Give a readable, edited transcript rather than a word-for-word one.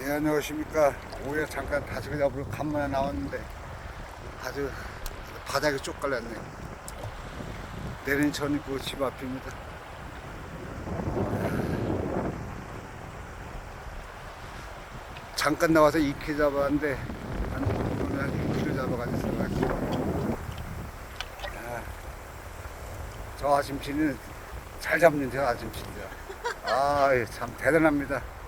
네, 안녕하십니까. 오후에 잠깐 다시그 잡으러 간만에 나왔는데 아주 바닥에 쪽갈렸네요. 내린 천 있고 집 앞입니다. 잠깐 나와서 2kg 잡았는데 한 6kg 잡아가지고 저 아침치는 잘 잡는 저 아침치입니다. 참 대단합니다.